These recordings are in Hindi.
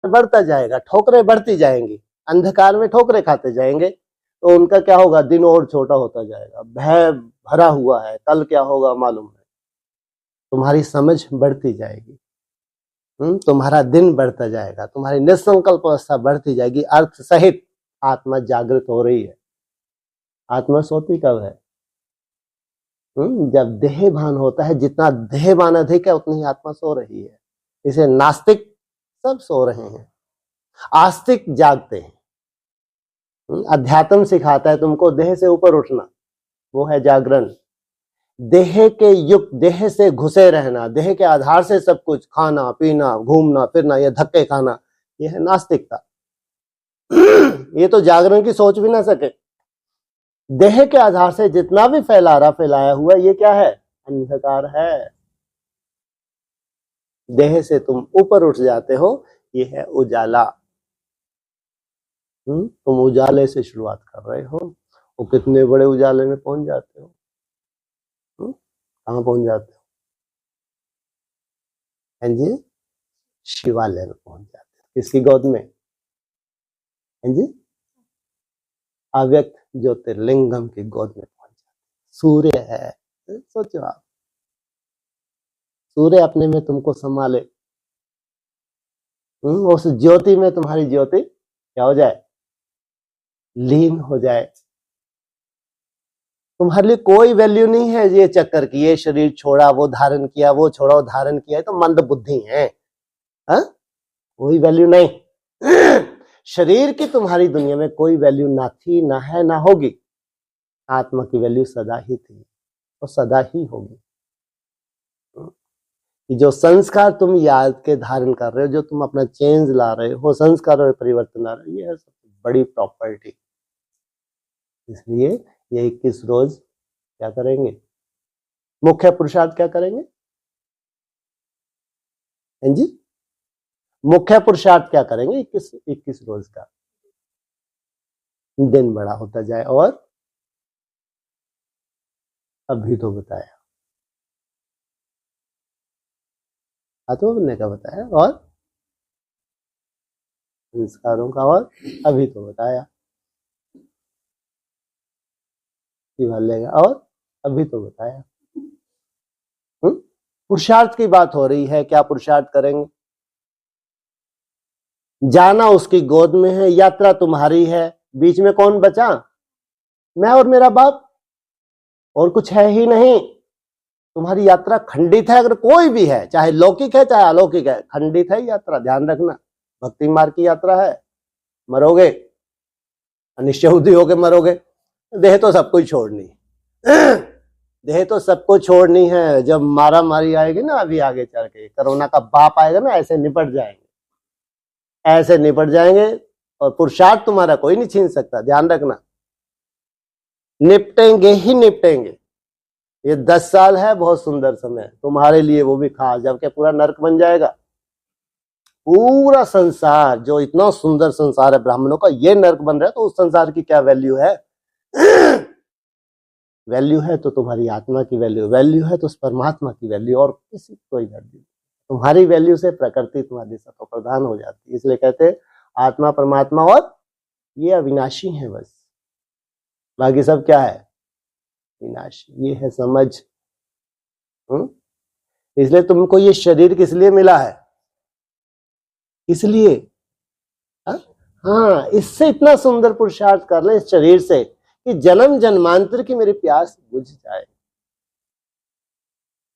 बढ़ता जाएगा, ठोकरें बढ़ती जाएंगी, अंधकार में ठोकरें खाते जाएंगे, तो उनका क्या होगा, दिन और छोटा होता जाएगा। भय भरा हुआ है, कल क्या होगा मालूम है। तुम्हारी समझ बढ़ती जाएगी, तुम्हारा दिन बढ़ता जाएगा, तुम्हारी निसंकल्प अवस्था बढ़ती जाएगी, अर्थ सहित आत्मा जागृत हो रही है। आत्मा सोती कब है? जब देह भान होता है। जितना देह भान अधिक है उतनी ही आत्मा सो रही है। इसे नास्तिक सब सो रहे हैं, आस्तिक जागते हैं। अध्यात्म सिखाता है तुमको देह से ऊपर उठना, वो है जागरण। देह के युक्त, देह से घुसे रहना, देह के आधार से सब कुछ खाना पीना घूमना फिरना, ये धक्के खाना, ये है नास्तिकता। ये तो जागरण की सोच भी ना सके। देह के आधार से जितना भी फैलाया हुआ, ये क्या है? अंधकार है। देह से तुम ऊपर उठ जाते हो, ये है उजाला। तुम उजाले से शुरुआत कर रहे हो, वो कितने बड़े उजाले में पहुंच जाते हो। कहां पहुंच जाते हो? हैं जी, शिवालय में पहुंच जाते हो। किसकी गोद में? हैं जी, अव्यक्त ज्योतिर्लिंगम की गोद में पहुंच जाते हो। सूर्य है, सोचो आप, सूर्य अपने में तुमको संभाले, उस ज्योति में तुम्हारी ज्योति क्या हो जाए? लीन हो जाए। तुम्हारे लिए कोई वैल्यू नहीं है ये चक्कर की, ये शरीर छोड़ा वो धारण किया, वो छोड़ा वो धारण किया, तो मंद बुद्धि है। कोई वैल्यू नहीं। शरीर की तुम्हारी दुनिया में कोई वैल्यू ना थी, ना है, ना होगी। आत्मा की वैल्यू सदा ही थी और सदा ही होगी। जो संस्कार तुम याद के धारण कर रहे हो, जो तुम अपना चेंज ला रहे हो, संस्कारों में परिवर्तन ला रहे हो, ये है सबसे बड़ी प्रॉपर्टी। इसलिए ये 21 रोज क्या करेंगे? मुख्य पुरुषार्थ क्या करेंगे? हैं जी, मुख्य पुरुषार्थ क्या करेंगे? 21 रोज का दिन बड़ा होता जाए। और अभी तो बताया, हाथों बनने का बताया, और संस्कारों का, और अभी तो बताया शिवालय का, और अभी तो बताया। पुरुषार्थ की बात हो रही है। क्या पुरुषार्थ करेंगे? जाना उसकी गोद में है, यात्रा तुम्हारी है। बीच में कौन बचा? मैं और मेरा बाप, और कुछ है ही नहीं। तुम्हारी यात्रा खंडित है। अगर कोई भी है, चाहे लौकिक है चाहे अलौकिक है, खंडित है यात्रा, ध्यान रखना। भक्ति मार्ग की यात्रा है, मरोगे अनिश्चय होके मरोगे। देह तो सबको छोड़नी, देह तो सबको छोड़नी है। जब मारा मारी आएगी ना, अभी आगे चल के कोरोना का बाप आएगा ना, ऐसे निपट जाएंगे, ऐसे निपट जाएंगे। और पुरुषार्थ तुम्हारा कोई नहीं छीन सकता, ध्यान रखना। निपटेंगे ही निपटेंगे। ये 10 साल है, बहुत सुंदर समय तुम्हारे लिए, वो भी खास, जबकि पूरा नर्क बन जाएगा। पूरा संसार, जो इतना सुंदर संसार है ब्राह्मणों का, ये नर्क बन रहा है, तो उस संसार की क्या वैल्यू है? वैल्यू है तो तुम्हारी आत्मा की वैल्यू, वैल्यू है तो उस परमात्मा की वैल्यू, और किसी कोई वैल्यू। तुम्हारी वैल्यू से प्रकृति तुम्हारी सतो प्रधान हो जाती है। इसलिए कहते आत्मा परमात्मा और ये अविनाशी है, बस बाकी सब क्या है? विनाशी। ये है समझ। इसलिए तुमको ये शरीर किस लिए मिला है? इसलिए हाँ, इससे इतना सुंदर पुरुषार्थ कर ले इस शरीर से कि जन्म जन्मांतर की मेरी प्यास बुझ जाए।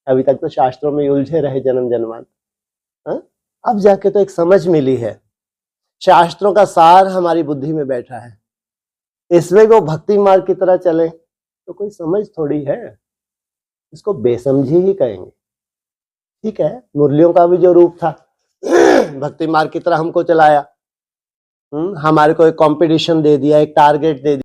अभी तक तो शास्त्रों में उलझे रहे जन्म जन्मांतर, अब जाके तो एक समझ मिली है। शास्त्रों का सार हमारी बुद्धि में बैठा है। इसमें वो भक्ति मार्ग की तरह चले तो कोई समझ थोड़ी है, इसको बेसमझी ही कहेंगे। ठीक है, मुरलियों का भी जो रूप था, भक्ति मार्ग की तरह हमको चलाया, हमारे को एक कंपटीशन दे दिया, एक टारगेट दे दिया।